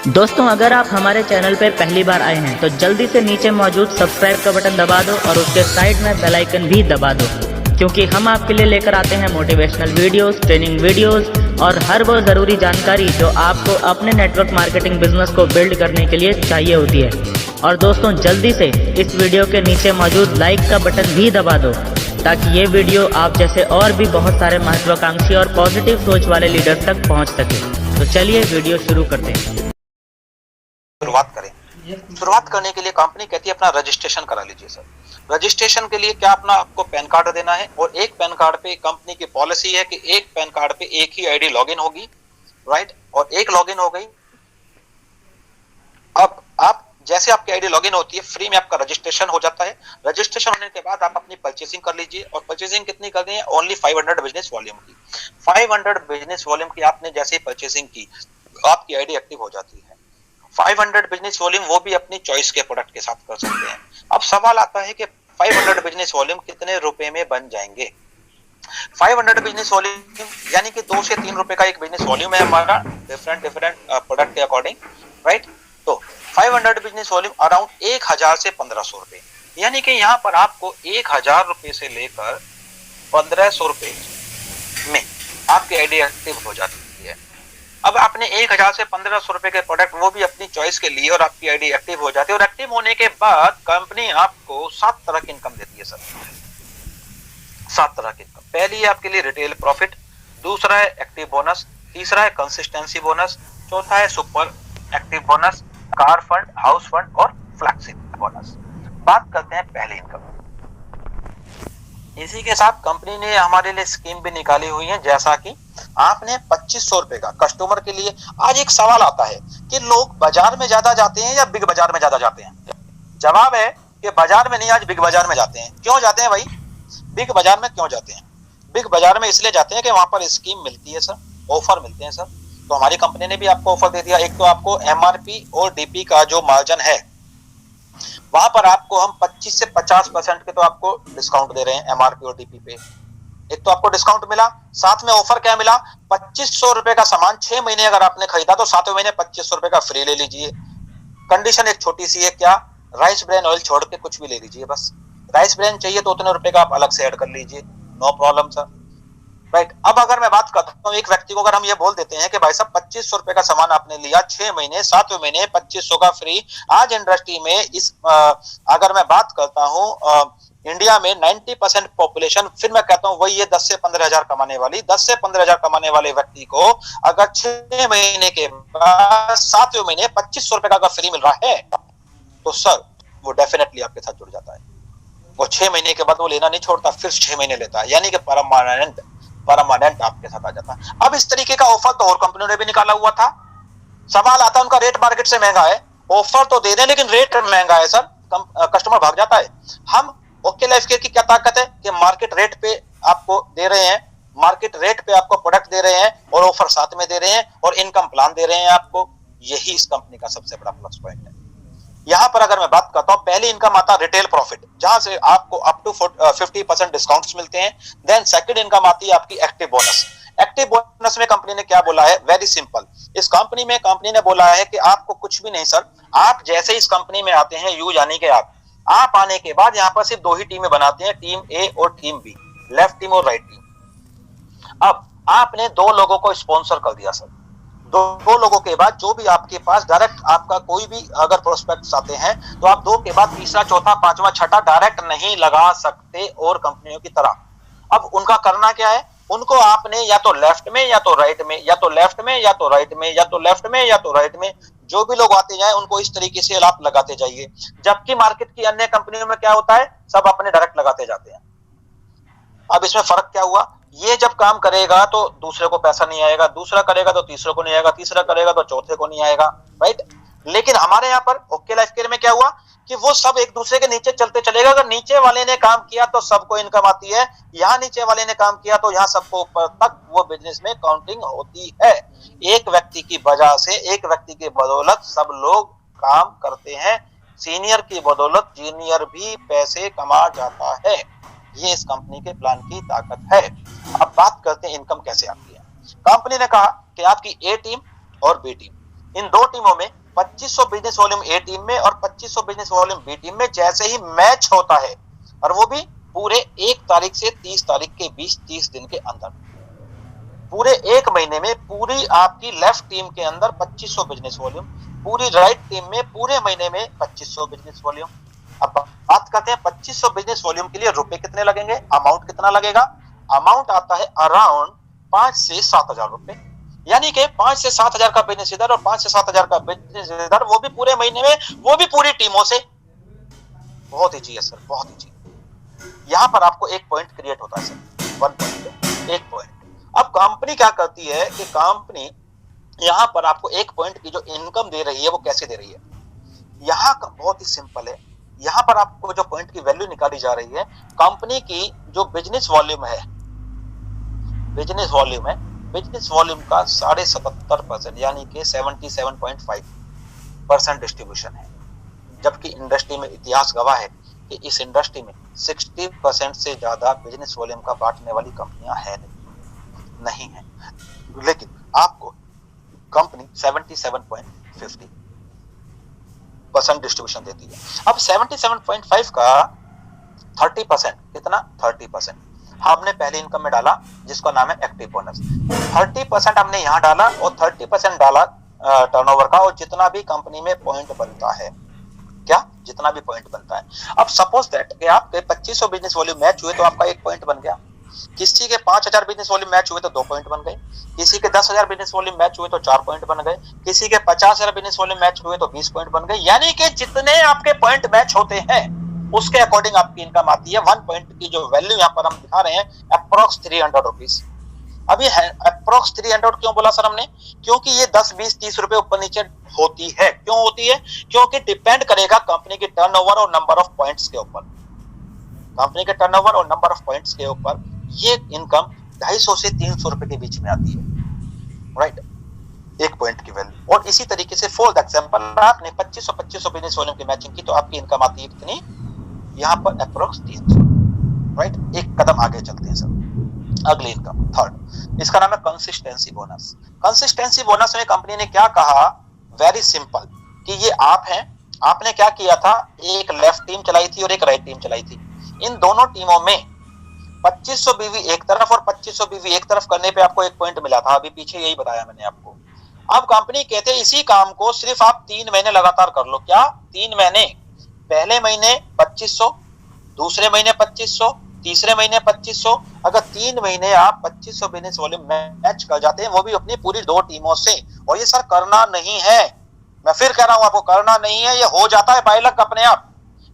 दोस्तों, अगर आप हमारे चैनल पर पहली बार आए हैं तो जल्दी से नीचे मौजूद सब्सक्राइब का बटन दबा दो और उसके साइड में बेल आइकन भी दबा दो, क्योंकि हम आपके लिए लेकर आते हैं मोटिवेशनल वीडियोस, ट्रेनिंग वीडियोस और हर वो ज़रूरी जानकारी जो आपको अपने नेटवर्क मार्केटिंग बिजनेस को बिल्ड करने के लिए चाहिए होती है। और दोस्तों, जल्दी से इस वीडियो के नीचे मौजूद लाइक का बटन भी दबा दो, ताकि ये वीडियो आप जैसे और भी बहुत सारे महत्वाकांक्षी और पॉजिटिव सोच वाले लीडर्स तक पहुँच सके। तो चलिए वीडियो शुरू करते हैं। शुरुआत करें। शुरुआत करने के लिए कंपनी कहती है अपना रजिस्ट्रेशन करा लीजिए सर। रजिस्ट्रेशन के लिए क्या अपना आपको पैन कार्ड देना है, और एक पैन कार्ड पे कंपनी की पॉलिसी है कि एक पैन कार्ड पे एक ही आईडी लॉगिन होगी, राइट। और एक लॉगिन हो गई। अब आप जैसे आपकी आईडी लॉगिन होती है, फ्री में आपका रजिस्ट्रेशन हो जाता है। रजिस्ट्रेशन होने के बाद आप अपनी परचेसिंग कर लीजिए, और परचेसिंग कितनी करनी है? ओनली 500 बिजनेस वॉल्यूम की। 500 बिजनेस वॉल्यूम की आपने जैसे ही परचेसिंग की, आपकी आईडी एक्टिव हो जाती है। 500 बिजनेस वॉल्यूम वो भी अपनी चॉइस के प्रोडक्ट के साथ कर सकते हैं। अब सवाल आता है कि 500 बिजनेस वॉल्यूम कितने रुपए में बन जाएंगे? 500 बिजनेस वॉल्यूम यानी कि 2 से 3 रुपए का एक बिजनेस वॉल्यूम है हमारा, डिफरेंट प्रोडक्ट के अकॉर्डिंग, राइट। तो 500 बिजनेस वॉल्यूम अराउंड 1000 से 1500 रुपए, यानी कि यहाँ पर आपको 1000 रुपए से लेकर 1500 रुपए में आपकी आईडी एक्टिव हो जाती है। अब आपने 1000 से 1500 रुपए के प्रोडक्ट वो भी अपनी चॉइस के लिए, और आपकी आईडी एक्टिव हो जाती है। और एक्टिव होने के बाद कंपनी आपको 7 तरह की इनकम देती है सर। 7 तरह की इनकम। पहली है आपके लिए रिटेल प्रॉफिट, दूसरा है एक्टिव बोनस, तीसरा है कंसिस्टेंसी बोनस, चौथा है super active bonus, car fund, house fund और फ्लैक्सी बोनस। बात करते हैं पहली इनकम। इसी के साथ कंपनी ने हमारे लिए स्कीम भी निकाली हुई है, जैसा कि आपने 2500 रुपए का कस्टमर के लिए। आज एक सवाल आता है कि लोग बाजार में ज्यादा जाते हैं या बिग बाजार में ज्यादा जाते हैं? जवाब है कि बाजार में नहीं, आज बिग बाजार में जाते हैं। क्यों जाते हैं भाई? बिग बाजार में क्यों जाते हैं? बिग बाजार में इसलिए जाते हैं कि वहां पर स्कीम मिलती है सर, ऑफर मिलते हैं सर। तो हमारी कंपनी ने भी आपको ऑफर दे दिया। एक तो आपको एमआरपी और डीपी का जो मार्जिन है, वहां पर आपको हम 25 से 50% के तो आपको डिस्काउंट दे रहे हैं एमआरपी और डीपी पे। एक तो आपको डिस्काउंट मिला, साथ में ऑफर क्या मिला? 2500 रुपए का सामान 6 महीने अगर आपने खरीदा तो 7वें महीने 2500 रुपए का फ्री ले लीजिए। कंडीशन एक छोटी सी है, क्या? राइस ब्रेन ऑयल छोड़ के कुछ भी ले लीजिए बस। राइस ब्रेन चाहिए तो उतने रुपए का आप अलग से ऐड कर लीजिए, नो प्रॉब्लम सर, राइट। अब अगर मैं बात करता हूँ एक व्यक्ति को, अगर हम ये बोल देते हैं कि भाई साहब 2500 रुपए का सामान आपने लिया, 6 महीने, 7वें महीने 2500 का फ्री। आज इंडस्ट्री में इस अगर मैं बात करता हूँ इंडिया में 90% पॉपुलेशन, फिर मैं कहता हूं वही ये 10 से 15 हजार कमाने वाली, 10 से 15 हजार कमाने वाले व्यक्ति को अगर 6 महीने के बाद 7वें महीने 2500 रुपए का अगर फ्री मिल रहा है, तो सर वो डेफिनेटली आपके साथ जुड़ जाता है। वो 6 महीने के बाद वो लेना नहीं छोड़ता, फिर 6 महीने लेता है, यानी कि परमानेंट आपके साथ आ जाता है। अब इस तरीके का ऑफर तो और कंपनियों ने भी निकाला हुआ था। सवाल आता है उनका रेट मार्केट से महंगा है, ऑफर तो दे रहे हैं लेकिन रेट महंगा है सर, कस्टमर भाग जाता है। हम ओके लाइफ केयर की क्या ताकत है कि मार्केट रेट पे आपको दे रहे हैं, मार्केट रेट पे आपको प्रोडक्ट दे रहे हैं, और ऑफर साथ में दे रहे हैं, और इनकम प्लान दे रहे हैं आपको। यही इस कंपनी का सबसे बड़ा प्लस पॉइंट है। यहां पर अगर मैं बात करता हूं, पहली इनकम आता है रिटेल प्रॉफिट, जहां से आपको अप टू 50% डिस्काउंट्स मिलते हैं। देन सेकंड इनकम आती है आपकी एक्टिव बोनस। एक्टिव बोनस में कंपनी ने क्या बोला है? Very simple. इस कंपनी में कंपनी ने बोला है कि आपको कुछ भी नहीं सर, आप जैसे इस कंपनी में आते हैं, यू यानी कि आप आने के बाद यहाँ पर सिर्फ 2 ही टीमें बनाते हैं, टीम ए और टीम बी, लेफ्ट टीम और राइट टीम। अब आपने 2 लोगों को स्पॉन्सर कर दिया सर। 2 लोगों के बाद जो भी आपके पास डायरेक्ट आपका कोई भी अगर प्रोस्पेक्ट्स आते हैं, तो आप 2 के बाद तीसरा, चौथा, पांचवा, छठा डायरेक्ट नहीं लगा सकते और कंपनियों की तरह। अब उनका करना क्या है? उनको आपने या तो लेफ्ट में या तो राइट में, या तो लेफ्ट में या तो राइट में, या तो लेफ्ट में या तो राइट में, जो भी लोग आते जाए उनको इस तरीके से आप लगाते जाइए। जबकि मार्केट की अन्य कंपनियों में क्या होता है? सब अपने डायरेक्ट लगाते जाते हैं। अब इसमें फर्क क्या हुआ? ये जब काम करेगा तो दूसरे को पैसा नहीं आएगा, दूसरा करेगा तो तीसरे को नहीं आएगा, तीसरा करेगा तो चौथे को नहीं आएगा, राइट। लेकिन हमारे यहाँ पर ओके लाइफ केयर में क्या हुआ कि वो सब एक दूसरे के नीचे चलते चलेगा। अगर नीचे वाले ने काम किया तो सबको इनकम आती है, यहाँ नीचे वाले ने काम किया तो यहाँ सबको ऊपर तक वो बिजनेस में काउंटिंग होती है। एक व्यक्ति की वजह से, एक व्यक्ति की बदौलत सब लोग काम करते हैं। सीनियर की बदौलत जूनियर भी पैसे कमा जाता है। ये इस कंपनी के प्लान की ताकत है। अब बात करते हैं इनकम कैसे आती है। कंपनी ने कहा कि आपकी ए टीम और बी टीम, इन दो टीमों में 2500 बिजनेस वॉल्यूम ए टीम में और 2500 बिजनेस वॉल्यूम बी टीम में जैसे ही मैच होता है, और वो भी पूरे 1 तारीख से 30 तारीख के बीच 30 दिन के अंदर, पूरे 1 महीने में पूरी आपकी लेफ्ट टीम के अंदर 2500 बिजनेस वॉल्यूम, पूरी राइट टीम में पूरे महीने में 2500 बिजनेस वॉल्यूम। अब बात करते हैं 2500 बिजनेस वॉल्यूम के लिए रुपए कितने लगेंगे, अमाउंट कितना लगेगा। अमाउंट आता है अराउंड 5 से 7,000 रुपए, यानी कि 5 से 7,000 का बिजनेस इधर और 5 से 7,000 का बिजनेस इधर, वो भी पूरे महीने में, वो भी पूरी टीमों से। बहुत ईजी है सर, बहुत ईजी। यहां पर आपको एक पॉइंट क्रिएट होता है सर, 1 पॉइंट, 1 पॉइंट। अब कंपनी क्या करती है कि कंपनी यहां पर आपको 1 पॉइंट की जो इनकम दे रही है वो कैसे दे रही है, यहां का बहुत ही सिंपल है। यहां पर आपको जो पॉइंट की वैल्यू निकाली जा रही है, कंपनी की जो बिजनेस वॉल्यूम है, बिजनेस वॉल्यूम है, बिजनेस वॉल्यूम का 77.5% यानी कि 77.5% डिस्ट्रीब्यूशन है। जबकि इंडस्ट्री में इतिहास गवाह है कि इस इंडस्ट्री में 60% से ज्यादा बिजनेस वॉल्यूम का बांटने वाली कंपनियां है नहीं है, लेकिन आपको कंपनी 77.50% डिस्ट्रीब्यूशन देती है। अब 77.5 का 30%, कितना 30% हमने पहले इनकम में डाला, जिसका नाम है एक्टिव बोनस। 30% हमने यहां डाला और 30% डाला टर्नओवर का, और जितना भी कंपनी में पॉइंट बनता है, क्या जितना भी पॉइंट बनता है। अब सपोज दैट कि आपके 2500 बिजनेस वॉल्यूम मैच हुए तो आपका 1 पॉइंट बन गया, किसी के 5000 बिजनेस वॉल्यूम मैच हुए तो 2 पॉइंट बन गए, किसी के 10,000 बिजनेस वॉल्यूम मैच हुए तो 4 पॉइंट बन गए, किसी के 50,000 बिजनेस वॉल्यूम मैच हुए तो 20 पॉइंट बन गए। यानी कि जितने आपके पॉइंट मैच होते हैं उसके अकॉर्डिंग आपकी इनकम आती है। 1 पॉइंट की जो वैल्यू यहाँ पर हम दिखा रहे हैं अप्रोक्स 300 रुपीज। अभी है अप्रोक्स 300 क्यों बोला सर हमने, क्योंकि ये 10, 20, 30 रुपए ऊपर नीचे होती है। क्यों होती है, क्योंकि डिपेंड करेगा कंपनी के टर्नओवर और नंबर ऑफ पॉइंट्स के ऊपर। कंपनी के टर्नओवर और नंबर ऑफ पॉइंट्स के ऊपर ये इनकम 250 से 300 रुपए के बीच में आती है, राइट, 1 पॉइंट की वैल्यू। और इसी तरीके से फॉर एग्जांपल आपने 2500 बिजनेस वॉल्यूम की मैचिंग की तो आपकी इनकम आती है कितनी, यहाँ पर अप्रोक्स 300, राइट। एक कदम आगे चलते हैं सर, अगली इनकम थर्ड, इसका नाम है कंसिस्टेंसी बोनस। कंसिस्टेंसी बोनस में कंपनी ने क्या कहा, वेरी सिंपल, कि ये आप हैं, आपने क्या किया था, एक लेफ्ट टीम चलाई थी और एक राइट टीम चलाई थी। इन दोनों टीमों में 2500 बीवी एक तरफ और 2500 बीवी एक तरफ करने पे आपको 1 पॉइंट मिला था। अभी पीछे यही बताया मैंने आपको। अब कंपनी कहते हैं इसी काम को सिर्फ आप 3 महीने लगातार कर लो। क्या 3 महीने, पहले महीने 2500, दूसरे महीने 2500, तीसरे महीने 2500। अगर 3 महीने आप 2500 बिजनेस वॉल्यूम मैच कर जाते हैं, वो भी अपनी पूरी 2 टीमों से। और ये सर करना नहीं है, मैं फिर कह रहा हूं आपको, करना नहीं है, ये हो जाता है बाय लक अपने आप।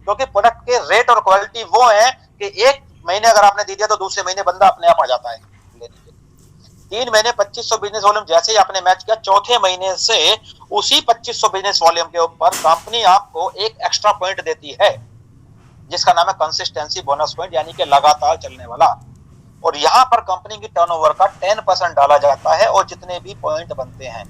क्योंकि प्रोडक्ट के रेट और क्वालिटी वो है कि 1 महीने अगर आपने दे दिया तो दूसरे महीने बंदा अपने आप आ जाता है लेने के। 3 महीने 2500 बिजनेस वॉल्यूम जैसे ही आपने मैच किया, चौथे महीने से उसी 2500 बिजनेस वॉल्यूम के ऊपर कंपनी आपको एक एक्स्ट्रा पॉइंट देती है, जिसका नाम है कंसिस्टेंसी बोनस पॉइंट, यानी कि लगातार चलने वाला। और यहां पर कंपनी की टर्नओवर का 10% डाला जाता है और जितने भी पॉइंट बनते हैं,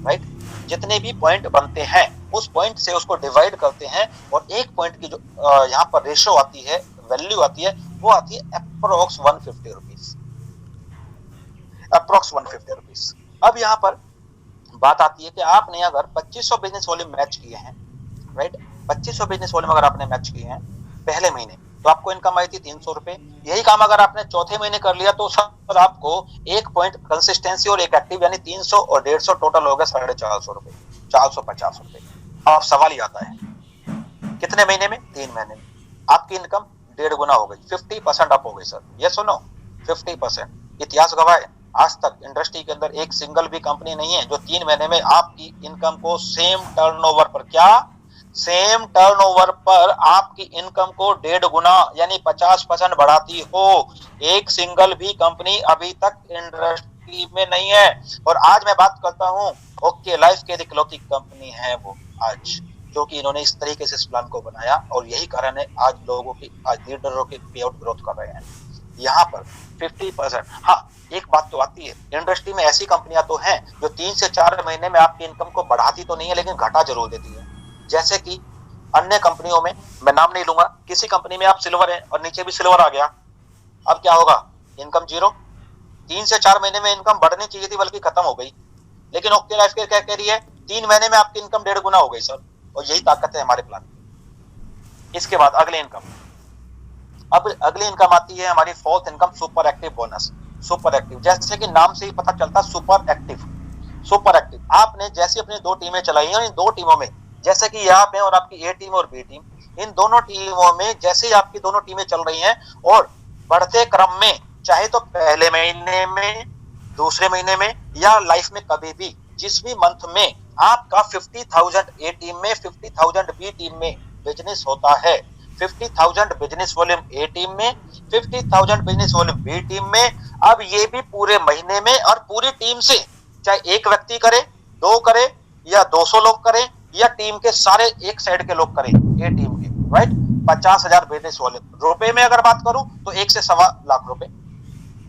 राइट, जितने भी पॉइंट बनते हैं उस पॉइंट से उसको डिवाइड करते हैं और 1 पॉइंट की जो यहाँ पर रेशो आती है, वैल्यू आती है, वो आती है अप्रोक्स 150 रुपीज, अप्रोक्स 150 रुपीज। अब यहाँ पर बात आती है कि आपने अगर 2500 बिजनेस वॉल्यूम मैच किए हैं, राइट, 2500 बिजनेस वॉल्यूम अगर आपने मैच किए हैं पहले महीने, तो आपको इनकम आई थी 300 रुपए। यही काम अगर आपने चौथे महीने कर लिया तो सर आपको 1 पॉइंट कंसिस्टेंसी और 1 एक्टिव, यानी 300 और 150 टोटल हो गए 450 रुपए, 450 रुपए। अब सवाल ही आता है कितने महीने में, 3 महीने में आपकी इनकम 1.5 गुना हो गई, 50% अप हो गई सर। ये सुनो, 50%। इतिहास गवाह है, आज तक इंडस्ट्री के अंदर एक सिंगल भी कंपनी नहीं है जो 3 महीने में आपकी इनकम को सेम टर्नओवर पर, क्या सेम टर्नओवर पर आपकी इनकम को 1.5 गुना यानी 50% बढ़ाती हो। एक सिंगल भी कंपनी अभी तक इंडस्ट्री में नहीं है। और आज मैं बात करता हूं ओके लाइफ के इकलौती कंपनी है वो आज, क्योंकि इन्होंने इस तरीके से इस प्लान को बनाया और यही कारण है आज लोगों की, आज लीडरों की पे आउट ग्रोथ कर रहे हैं यहाँ पर 50%। हाँ, एक बात तो आती है, इंडस्ट्री में ऐसी कंपनियां तो हैं जो 3 से 4 महीने में आपकी इनकम को बढ़ाती तो नहीं है लेकिन घटा जरूर देती है। जैसे कि अन्य कंपनियों में, मैं नाम नहीं लूंगा, किसी कंपनी में आप सिल्वर है और नीचे भी सिल्वर आ गया, अब क्या होगा, इनकम 0। 3 से 4 महीने में इनकम बढ़नी चाहिए थी बल्कि खत्म हो गई। लेकिन ओके लाइफ केयर क्या कह रही है, 3 महीने में आपकी इनकम 1.5 गुना हो गई सर, और यही ताकत है हमारे प्लान की। इसके बाद अगले इनकम, अब अगली इनकम आती है हमारी fourth income, super active bonus. Super active, जैसे कि नाम से ही पता चलता है सुपर एक्टिव। सुपर एक्टिव, आपने जैसे अपनी 2 टीमें चलाई हैं, इन 2 टीमों में जैसे कि यहाँ पे और आपकी ए टीम और बी टीम, इन दोनों टीमों में जैसे ही आपकी दोनों टीमें चल रही हैं और बढ़ते क्रम में, चाहे तो पहले महीने में, दूसरे महीने में, या लाइफ में कभी भी, जिस भी मंथ में आपका 50,000 ए टीम में 50,000 बी टीम में बिजनेस होता है, 50,000 बिजनेस वॉल्यूम ए टीम में, 50,000 बिजनेस वॉल्यूम बी टीम में, अब ये भी पूरे महीने में और पूरी टीम से, चाहे एक व्यक्ति करे, 2 करे, या 200 लोग करें, या टीम के सारे एक साइड के लोग करें, ए टीम के, राइट, 50,000 बिजनेस वॉल्यूम। रुपए में अगर बात करूं तो 1 से सवा लाख रुपए,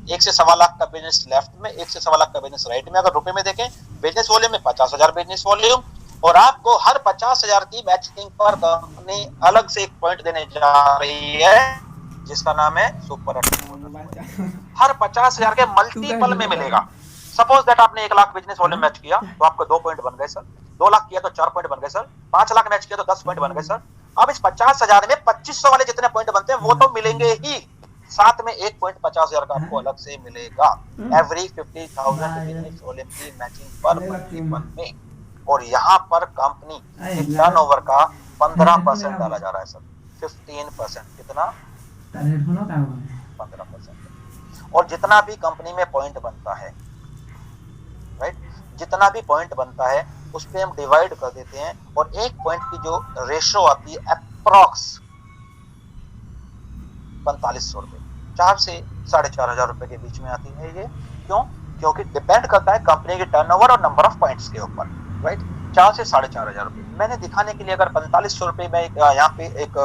1 से सवा लाख का बिजनेस लेफ्ट में, 1 से सवा लाख का बिजनेस राइट में। अगर रुपए में देखें, बिजनेस वॉल्यूम में 50,000 बिजनेस वॉल्यूम, और आपको हर 50,000 की मैचिंग पर कंपनी अलग से एक पॉइंट देने जा रही है, जिसका नाम है सुपर एक्टिव। हर 50,000 के मल्टीपल में मिलेगा। सपोज दैट आपने 1 लाख बिजनेस वॉल्यूम मैच किया तो आपको 2 पॉइंट बन गए सर, 2 लाख किया तो 4 पॉइंट बन गए सर, 5 लाख मैच किया तो 10 पॉइंट बन गए सर। अब इस 50,000 में 2500 वाले जितने पॉइंट बनते हैं वो तो मिलेंगे ही, साथ में 1 पॉइंट 50,000 का आपको अलग से मिलेगा एवरी 50,000 बिजनेस वॉल्यूम की मैचिंग पर मल्टीपल में। और यहाँ पर कंपनी के टर्नओवर का 15% डाला जा रहा है सर, 15%, कितना, 15%। और जितना भी कंपनी में पॉइंट बनता है, राइट, जितना भी पॉइंट बनता है उस पे हम डिवाइड कर देते हैं, और 1 पॉइंट की जो रेशो आती है अप्रॉक्स 4500 रुपए, 4 से 4,500 रुपए के बीच में आती है ये। क्यों? क्योंकि डिपेंड करता है कंपनी की टर्नओवर और नंबर ऑफ पॉइंट्स के ऊपर, राइट, 4 से 4,500 रुपए। मैंने दिखाने के लिए अगर 4500 रुपए में यहाँ पे एक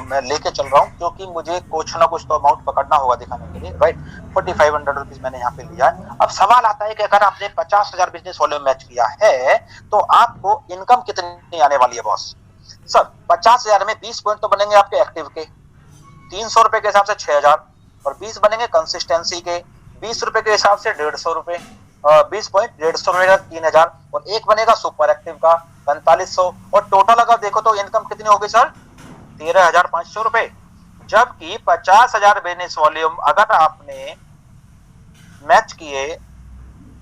मैं लेके चल रहा हूँ, क्योंकि मुझे कुछ ना कुछ तो अमाउंट पकड़ना होगा दिखाने के लिए, राइट, 4500 रुपीज मैंने यहाँ पे लिया है। अब सवाल आता है कि अगर आपने 50,000 बिजनेस वॉल्यूम मैच किया है तो आपको इनकम कितनी आने वाली है बॉस? सर 50,000 में 20 पॉइंट तो बनेंगे आपके एक्टिव के, 300 रुपए के हिसाब से 6,000, और 20 बनेंगे कंसिस्टेंसी के, 20 रुपए के हिसाब से 150 रुपए, 20 पॉइंट 150 रुपए 3,000, और एक बनेगा सुपर एक्टिव का 4500, और टोटल अगर देखो तो इनकम कितनी होगी सर? 13,500 रुपए। जबकि 50,000 बिजनेस वॉल्यूम अगर आपने मैच किए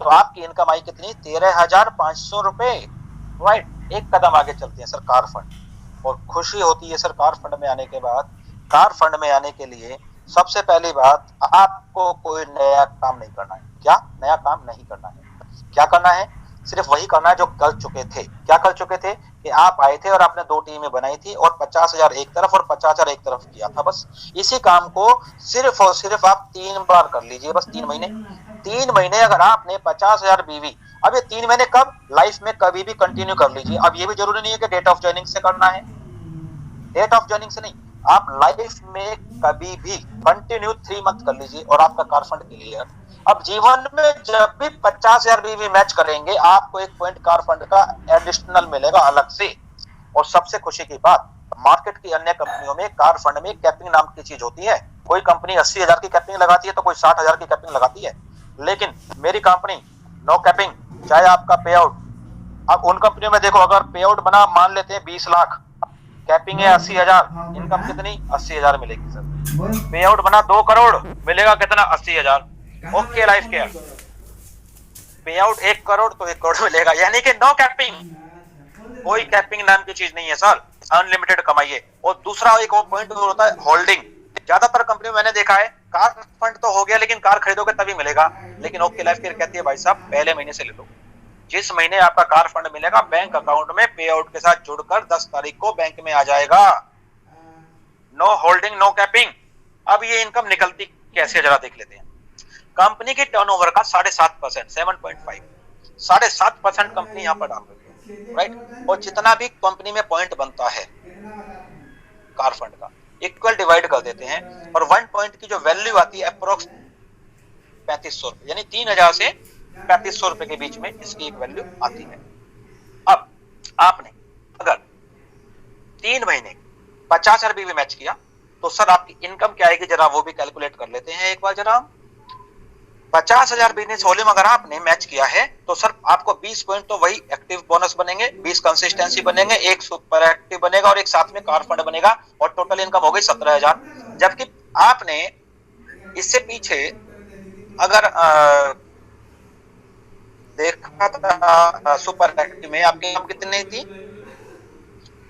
तो आपकी इनकम आई कितनी? 13,500 रुपए, राइट। एक कदम आगे चलते हैं सर, कार फंड, और खुशी होती है सर कार फंड में आने के बाद। कार फंड में आने के लिए सबसे पहली बात, आपको कोई नया काम नहीं करना है। क्या नया काम नहीं करना है? क्या करना है? सिर्फ वही करना है जो कर चुके थे। क्या कर चुके थे? कि आप आए थे और आपने 2 टीमें बनाई थी और 50,000 एक तरफ और 50,000 एक तरफ किया था, बस इसी काम को सिर्फ और सिर्फ आप 3 बार कर लीजिए, बस 3 महीने। 3 महीने अगर आपने 50,000 बीवी, अब ये 3 महीने कब? लाइफ में कभी भी कंटिन्यू कर लीजिए। अब ये भी जरूरी नहीं है कि डेट ऑफ ज्वाइनिंग से करना है, डेट ऑफ ज्वाइनिंग से नहीं, आप लाइफ में कभी भी कंटिन्यू 3 मंथ कर लीजिए और आपका कार फंड क्लियर। अब जीवन में जब भी 50,000 बीवी मैच करेंगे आपको 1 पॉइंट कार फंड का एडिशनल मिलेगा अलग से। और सबसे खुशी की बात, मार्केट की अन्य कंपनियों में कार फंड में कैपिंग नाम की चीज होती है। कोई कंपनी 80,000 की कैपिंग लगाती है तो कोई 60,000 की कैपिंग लगाती है, लेकिन मेरी कंपनी नो कैपिंग, चाहे आपका पे आउट। अब उन कंपनियों में देखो, अगर पे आउट बना मान लेते हैं 20 लाख, कैपिंग है 80,000, इनकम कितनी? 80,000 मिलेगी सर। पे आउट बना 2 करोड़, मिलेगा कितना? 80,000। ओके लाइफ केयर, पे आउट 1 करोड़ तो 1 करोड़ मिलेगा, यानी कि नो कैपिंग। कोई कैपिंग नाम की चीज नहीं है सर, अनलिमिटेड कमाइए। और दूसरा एक और पॉइंट होता है होल्डिंग। ज्यादातर कंपनी मैंने देखा है कार फंड तो हो गया लेकिन कार खरीदोगे तभी मिलेगा, लेकिन ओके लाइफ केयर कहती है भाई साहब पहले महीने से ले लो। जिस महीने आपका कार फंड मिलेगा बैंक अकाउंट में पे आउट के साथ जुड़कर 10 तारीख को बैंक में आ जाएगा। No holding, no capping. अब ये इनकम निकलती कैसे जरा देख लेते हैं। कंपनी के टर्नओवर का 7.5%, 7.5, 7.5% कंपनी यहाँ पर डाल रही है, राइट। और जितना भी कंपनी में पॉइंट बनता है कार फंड का इक्वल डिवाइड कर देते हैं, और 1 पॉइंट की जो वैल्यू आती है अप्रोक्स 3500 रुपए, यानी 3,000 से 3500 रुपए के बीच में इसकी एक वैल्यू आती है। अब आपने अगर 3 महीने 50,000 बीवी मैच किया तो सर आपकी इनकम क्या आएगी, जरा वो भी कैलकुलेट कर लेते हैं एक बार जरा। 50,000 बिजनेस वॉल्यूम अगर आपने मैच किया है तो सर आपको 20 पॉइंट तो वही एक्टिव बोनस बनेंगे, 20 कंसिस्टेंसी बनेंगे, एक सुपर एक्टिव बनेगा और एक साथ में कार फंड बनेगा और टोटल इनकम हो गई 17,000। जबकि आपने इससे पीछे अगर देखा था सुपर एक्टिव में आपकी इनकम कितनी थी,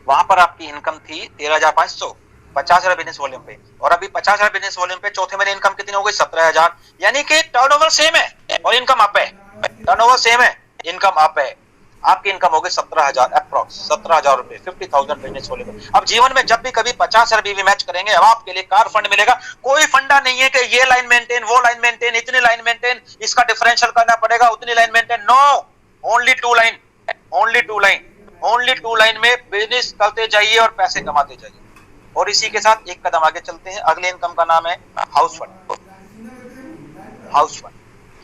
वहां पर आपकी इनकम थी 13,500 50,000 बिजनेस वॉल्यूम पे, और अभी 50,000 बिजनेस वॉल्यूम पे चौथे महीने इनकम कितनी हो गई 17,000। यानी कि टर्नओवर सेम है और इनकम अप है, टर्नओवर सेम है, इनकम अप है। आपकी इनकम हो गई 17,000 अप्रॉक्स 17,000 रुपए 50,000 बिजनेस वॉल्यूम। अब जीवन में जब भी कभी 50,000 बीवी मैच करेंगे अब आपके लिए कार फंड मिलेगा। कोई फंडा नहीं है कि ये लाइन मेंटेन, वो लाइन मेंटेन, इतनी लाइन मेंटेन, इसका डिफरेंशियल करना पड़ेगा, उतनी line maintain. No, only two line, only two line, only two line में बिजनेस करते जाइए और पैसे कमाते जाइए। और इसी के साथ एक कदम आगे चलते हैं। अगले इनकम का नाम है house fund. House fund,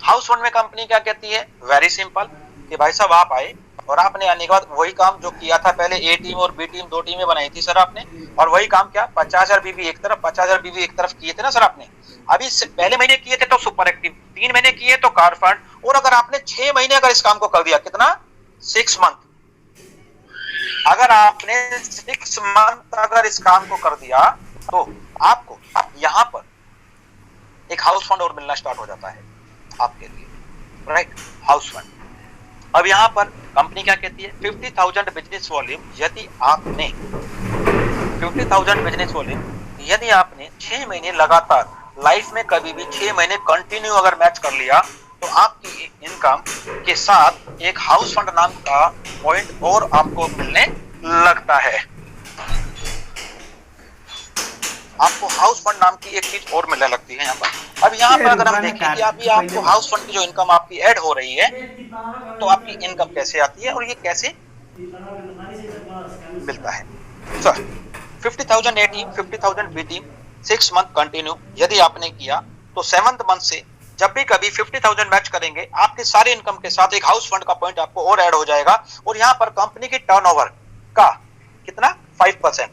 house fund में कंपनी क्या कहती है, वेरी सिंपल, कि भाई साहब आप आए और आपने आने के बाद वही काम जो किया था पहले, ए टीम और बी टीम 2 टीमें बनाई थी सर आपने, और वही काम क्या 50,000 बीवी एक तरफ 50,000 बीवी एक तरफ किए थे ना सर आपने। अभी पहले महीने किए थे तो सुपर एक्टिव, 3 महीने किए तो कार फंड, और अगर आपने 6 महीने अगर इस काम को कर दिया, कितना 6 मंथ, अगर आपने 6 मंथ अगर इस काम को कर दिया तो आपको यहां पर एक हाउस फंड और मिलना स्टार्ट हो जाता है आपके लिए, राइट, हाउस फंड। अब यहां पर कंपनी क्या कहती है, 50,000 बिजनेस वॉल्यूम यदि आपने 50,000 बिजनेस वॉल्यूम यदि आपने 6 महीने लगातार लाइफ में कभी भी 6 महीने कंटिन्यू अगर मैच कर लिया तो आपकी इनकम के साथ एक हाउस फंड नाम का पॉइंट और आपको मिलने लगता है। आपको हाउस फंड नाम की एक चीज और मिलने लगती है यहाँ पर। अब यहाँ पर अगर हम देखें कि अभी आपको हाउस फंड की जो इनकम आपकी ऐड हो रही है तो आपकी इनकम कैसे आती है और ये कैसे मिलता है। Sir 50,000 A team 50,000 B team 6 month continue यदि आपने किया तो 7th मंथ से जब भी कभी 50,000 मैच करेंगे आपके सारे इनकम के साथ एक हाउस फंड का पॉइंट आपको और ऐड हो जाएगा। और यहाँ पर कंपनी की टर्नओवर का कितना 5%,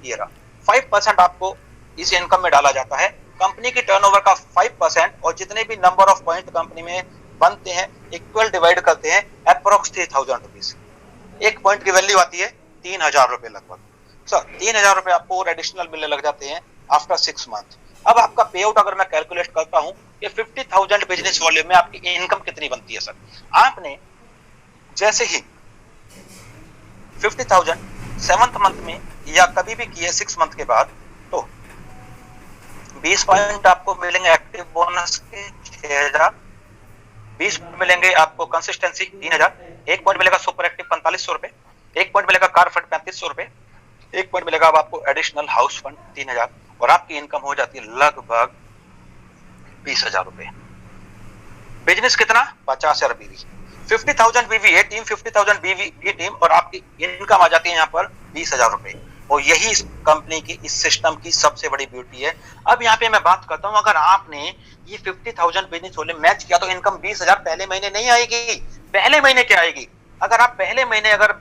ये रहा 5% आपको इस इनकम में डाला जाता है। कंपनी की टर्नओवर का 5% और जितने भी नंबर ऑफ पॉइंट कंपनी में बनते हैं इक्वल डिवाइड करते हैं अप्रोक्स 3,000 रुपीज। एक पॉइंट की वैल्यू आती है 3,000 रुपए लगभग। सर 3,000 रुपए आपको और एडिशनल मिलने लग जाते हैं आफ्टर 6 मंथ। अब आपका पे आउट अगर मैं कैलकुलेट करता हूं कि 50,000 बिजनेस वॉल्यूम में आपकी इनकम कितनी बनती है। सर आपने जैसे ही 50,000 7th मंथ में या कभी भी किए 6 मंथ के बाद तो 20 पॉइंट आपको मिलेंगे एक्टिव बोनस के 6,000, 20 मिलेंगे आपको कंसिस्टेंसी 3,000, 1 पॉइंट मिलेगा सुपर एक्टिव 4,500 रुपए, 1 पॉइंट मिलेगा कार फंड 3,500 रुपए, 1 पॉइंट मिलेगा आपको एडिशनल हाउस फंड 3,000 और आपकी इनकम हो जाती है लगभग 20,000 रुपए। बिजनेस कितना 50,000 बीवी, 50,000 बीवी ए टीम 50,000 बीवी बी टीम और आपकी इनकम आ जाती है यहाँ पर 20,000 रुपए। और यही इस कंपनी की इस सिस्टम की सबसे बड़ी ब्यूटी है। अब यहाँ पे मैं बात करता हूँ अगर आपने ये 50,000 बिजनेस वॉल्यूम मैच किया तो इनकम 20,000 पहले महीने नहीं आएगी। पहले महीने क्या आएगी, अगर आप पहले महीने अगर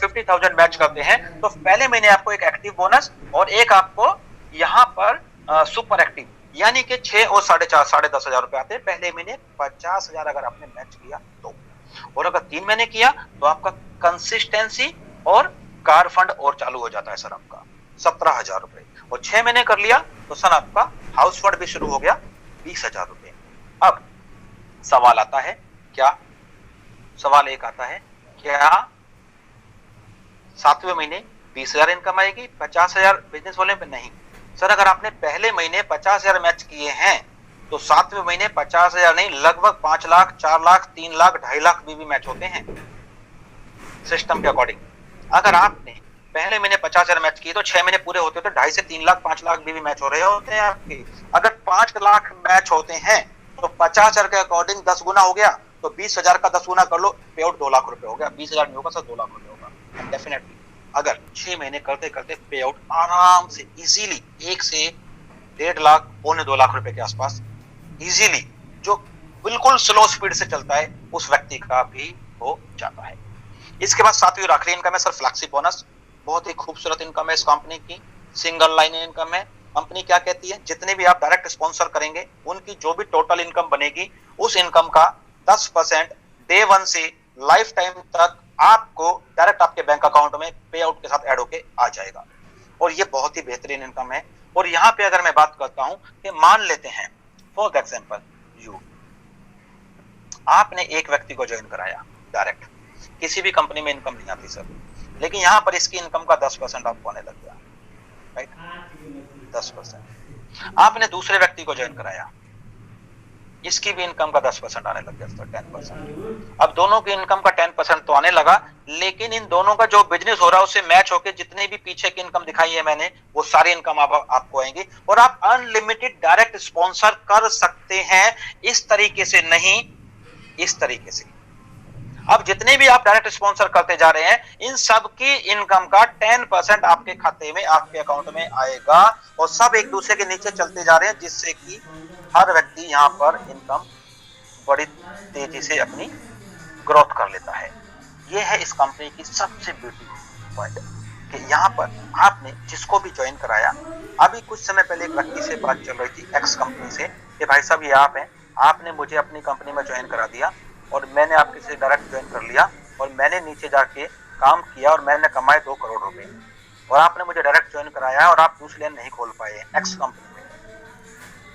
50,000 मैच करते हैं तो पहले महीने आपको एक एक्टिव बोनस और एक आपको यहाँ पर सुपर एक्टिव यानी कि 6 और 4.5 10,000 रुपए आते हैं पहले महीने। 50,000 अगर आपने मैच किया तो, और अगर 3 महीने किया तो आपका कंसिस्टेंसी और कार फंड और चालू हो जाता है सर आपका 17,000 रुपए। और 6 महीने कर लिया तो सर आपका हाउस फंड भी शुरू हो गया 20,000 रुपए। अब सवाल आता है क्या, सवाल एक आता है क्या 7वें महीने 20,000 इनकम आएगी 50,000 बिजनेस वॉल्यूम पे? नहीं सर, अगर आपने पहले महीने 50,000 मैच किए हैं तो 7वें महीने 50,000 नहीं लगभग 5 लाख 4 लाख 3 लाख 2.5 लाख भी मैच होते हैं सिस्टम के अकॉर्डिंग। अगर आपने पहले महीने 50,000 मैच किए तो 6 महीने पूरे होते तो 2.5 से 3 लाख 5 लाख भी मैच हो रहे होते हैं आपके। अगर 5 लाख मैच होते हैं तो 50,000 के अकॉर्डिंग 10 गुना हो गया तो 20,000 का 10 गुना कर लो, पे आउट 2 लाख रुपए हो गया। 20,000 नहीं होगा सर 2 लाख रुपए होगा डेफिनेटली। अगर 6 महीने करते करते पे आउट आराम से इजीली 1 से 1.5 लाख 2 लाख रुपए के आसपास इजीली, जो बिल्कुल स्लो स्पीड से चलता है उस व्यक्ति का भी हो जाता है। इसके बाद 7वीं और आखिरी इनकम है सर फ्लैक्सी बोनस। बहुत ही खूबसूरत इनकम है इस कंपनी की, सिंगल लाइन इनकम है। कंपनी क्या कहती है जितने भी आप डायरेक्ट स्पॉन्सर करेंगे उनकी जो भी टोटल इनकम बनेगी उस इनकम का 10% डे 1 से लाइफ टाइम तक आपको डायरेक्ट आपके बैंक अकाउंट में पे आउट के साथ ऐड होके आ जाएगा। और ये बहुत ही बेहतरीन इनकम है। और यहाँ पे अगर मैं बात करता हूं कि मान लेते हैं फॉर एग्जांपल आपने एक व्यक्ति को ज्वाइन कराया डायरेक्ट, किसी भी कंपनी में इनकम नहीं आती सर, लेकिन यहां पर इसकी इनकम का 10% आपको आने लग गया, राइट, 10%। आपने दूसरे व्यक्ति को ज्वाइन कराया, इसकी भी इनकम का 10% आने लग गया सर, 10%। अब दोनों की इनकम का 10% तो आने लगा, लेकिन इन दोनों का जो बिजनेस हो रहा है उससे मैच होकर जितने भी पीछे की इनकम दिखाई है मैंने, वो सारी इनकम आपको आएंगी। और आप अनलिमिटेड डायरेक्ट स्पॉन्सर कर सकते हैं, इस तरीके से नहीं, इस तरीके से। अब जितने भी आप डायरेक्ट स्पॉन्सर करते जा रहे हैं, इन सब की इनकम का 10% आपके खाते में, आपके अकाउंट में आएगा, और सब एक दूसरे के नीचे चलते जा रहे हैं, जिससे कि हर व्यक्ति यहां पर इनकम बड़ी तेजी से अपनी ग्रोथ कर लेता है। यह है इस कंपनी की सबसे ब्यूटीफुल पॉइंट कि यहां पर आपने जिसको भी ज्वाइन कराया, अभी कुछ समय पहले एक व्यक्ति से बात चल रही थी एक्स कंपनी से कि भाई साहब ये आप हैं, आपने मुझे अपनी कंपनी में ज्वाइन करा दिया और मैंने आपके से डायरेक्ट ज्वाइन कर लिया और मैंने नीचे जाके काम किया और मैंने कमाए 2 करोड़ रुपए, और आपने मुझे डायरेक्ट ज्वाइन कराया और आप दूसरी लाइन नहीं खोल पाए एक्स कंपनी में,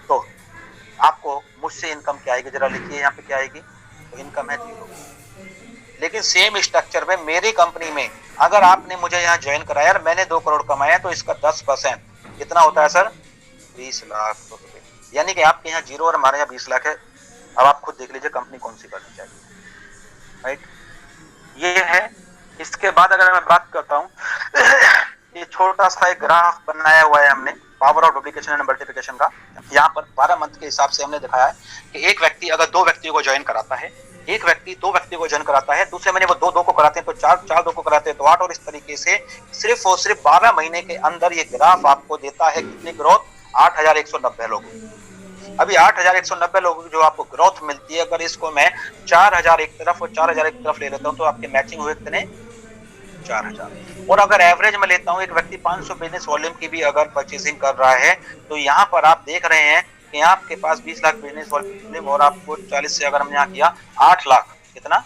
तो आपको मुझसे इनकम क्या आएगी, जरा लिखिए यहाँ पे क्या आएगी। तो इनकम है 0। लेकिन सेम स्ट्रक्चर में मेरी कंपनी में अगर आपने मुझे यहाँ ज्वाइन कराया और मैंने 2 करोड़ कमाया, तो इसका 10% कितना होता है सर, 20 लाख रुपए। यानी कि आपके यहाँ 0 और हमारे यहाँ 20 लाख है। अब आप खुद देख लीजिए कंपनी कौन सी करनी चाहिए, राइट। ये है। इसके बाद अगर मैं बात करता हूँ ये छोटा सा एक ग्राफ बनाया हुआ है हमने power of duplication and multiplication का। यहाँ पर 12 मंथ के हिसाब से हमने दिखाया है कि एक व्यक्ति अगर 2 व्यक्तियों को ज्वाइन कराता है, एक व्यक्ति 2 व्यक्ति को ज्वाइन कराता है, दूसरे महीने वो 2 को कराते हैं, तो 4 2 को कराते हैं तो 8, और इस तरीके से सिर्फ और सिर्फ 12 महीने के अंदर ये ग्राफ आपको देता है कितनी ग्रोथ, 8190 लोगों। अभी 8190 लोगों की जो आपको ग्रोथ मिलती है, अगर इसको मैं 4000 एक तरफ और 4000 एक तरफ ले लेता हूं, तो आपके मैचिंग हुए कितने, 4000। और अगर एवरेज में लेता हूं, एक व्यक्ति 500 बिजनेस वॉल्यूम की भी अगर परचेसिंग कर रहा है, तो यहाँ पर आप देख रहे हैं कि आपके पास 20 लाख बिजनेस वॉल्यूम और आपको 40 से अगर हमने यहाँ किया 8 लाख, कितना,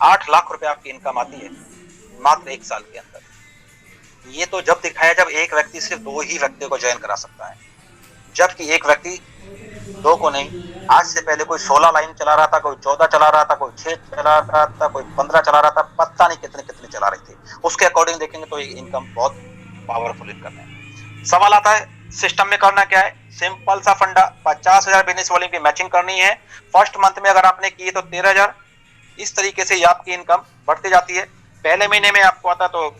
8 लाख रुपए आपकी इनकम आती है मात्र 1 साल के अंदर। ये तो जब दिखाया जब एक व्यक्ति सिर्फ 2 ही व्यक्ति को ज्वाइन करा सकता है, जबकि एक व्यक्ति 2 को नहीं, आज से पहले कोई 16 लाइन चला रहा था, कोई 14 चला रहा था, कोई 6 चला रहा था, कोई 15 चला रहा था, पता नहीं कितने कितने चला रहे थे। उसके अकॉर्डिंग देखेंगे तो ये इनकम बहुत पावरफुल इनकम है। सवाल आता है सिस्टम में करना क्या है, सिंपल सा फंडा, 50,000 बिजनेस वॉल्यूम की मैचिंग करनी है। फर्स्ट मंथ में अगर आपने की तो 13,000, इस तरीके से आपकी इनकम बढ़ती जाती है। पहले महीने में आपको आता तो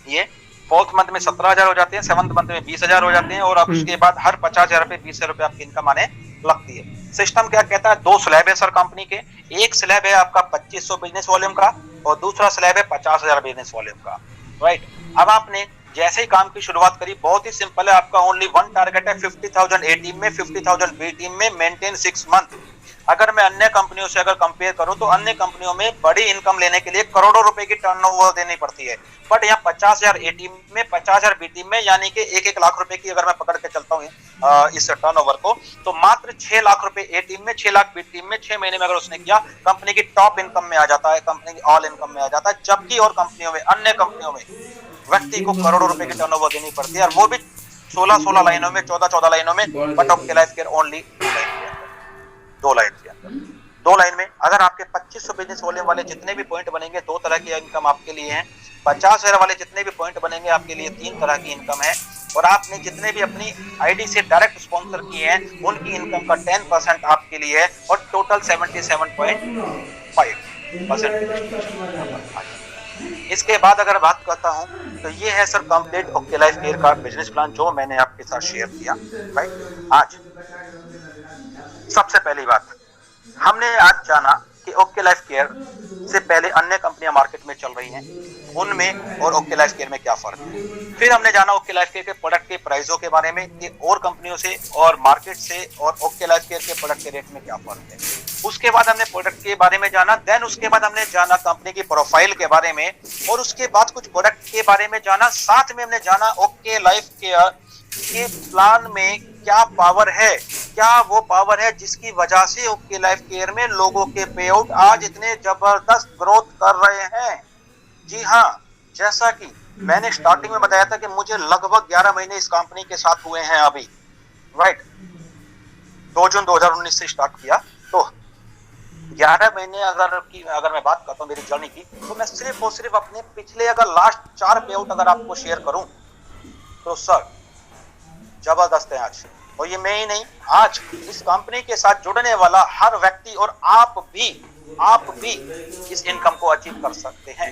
ये, फोर्थ मंथ में 17,000 हो जाते हैं, 7th मंथ में 20,000 हो जाते हैं, और अब उसके बाद हर 50,000 रुपए 20,000 रुपए आपकी इनकम आने लगती है। सिस्टम क्या कहता है, 2 स्लैब है सर कंपनी के, एक स्लैब है आपका 2500 बिजनेस वॉल्यूम का और दूसरा स्लैब है 50,000 बिजनेस वॉल्यूम का, राइट। अब आपने जैसे ही काम की शुरुआत करी, बहुत ही सिंपल है, आपका ओनली 1 टारगेट है 50,000 ए टीम में, 50,000 बी टीम में, मेंटेन 6 मंथ। अगर मैं अन्य कंपनियों से अगर कंपेयर करूं तो अन्य कंपनियों में बड़ी इनकम लेने के लिए करोड़ों रुपए की टर्नओवर देनी पड़ती है, बट यहाँ 50,000 ए टीम में, 50,000 बी टीम में, यानी कि 1-1 लाख रुपए की अगर मैं पकड़ के चलता हूँ इस टर्नओवर को, तो मात्र 6 लाख रुपए ए टीम में, 6 लाख बी टीम में 6 महीने में अगर उसने किया, कंपनी की टॉप इनकम में आ जाता है, कंपनी की ऑल इनकम में आ जाता है। जबकि और कंपनियों में, अन्य कंपनियों में व्यक्ति को करोड़ों रुपए की टर्नओवर देनी पड़ती है, और वो भी 16 लाइनों में, 14 लाइनों में, but of life care only 2 line के अंदर। 2 लाइन में अगर आपके 2500 बिजनेस वॉल्यूम वाले जितने भी पॉइंट बनेंगे, 2 तरह की इनकम आपके लिए है। 50,000 वाले जितने भी पॉइंट बनेंगे आपके लिए 3 तरह की इनकम है। और आपने जितने भी अपनी आईडी से डायरेक्ट स्पॉन्सर किए हैं, उनकी इनकम का 10% आपके लिए है, और टोटल 77.5%। इसके बाद अगर बात करता हूं तो ये है sir complete okay life care का बिजनेस प्लान जो मैंने आपके साथ शेयर किया, राइट। आज सबसे पहली बात, हमने आज जाना कि ओके लाइफ केयर से पहले अन्य कंपनियां मार्केट में चल रही हैं, उनमें और ओके लाइफ केयर में क्या फर्क है। फिर हमने जाना ओके लाइफ केयर के प्रोडक्ट के प्राइसों के बारे में कि और कंपनियों से और मार्केट से और ओके लाइफ केयर के प्रोडक्ट के रेट में क्या फर्क है। उसके बाद हमने प्रोडक्ट के बारे में जाना, देन उसके बाद हमने जाना कंपनी की प्रोफाइल के बारे में, और उसके बाद कुछ प्रोडक्ट के बारे में जाना। साथ में हमने जाना ओके लाइफ केयर के प्लान में क्या पावर है, क्या वो पावर है जिसकी वजह से ओके लाइफ केयर में लोगों के पे आउट आज इतने जबरदस्त ग्रोथ कर रहे हैं। जी हाँ, जैसा कि मैंने स्टार्टिंग में बताया था कि मुझे लगभग 11 महीने इस कंपनी के साथ हुए हैं अभी, राइट। 2 जून 2019 से स्टार्ट किया, तो 11 महीने अगर मैं बात करता हूँ मेरी जर्नी की, तो मैं सिर्फ और सिर्फ अपने पिछले अगर लास्ट 4 पे आउट अगर आपको शेयर करूं तो सर जबरदस्त है आज। और ये मैं ही नहीं, आज इस कंपनी के साथ जुड़ने वाला हर व्यक्ति और आप भी इस इनकम को अचीव कर सकते हैं।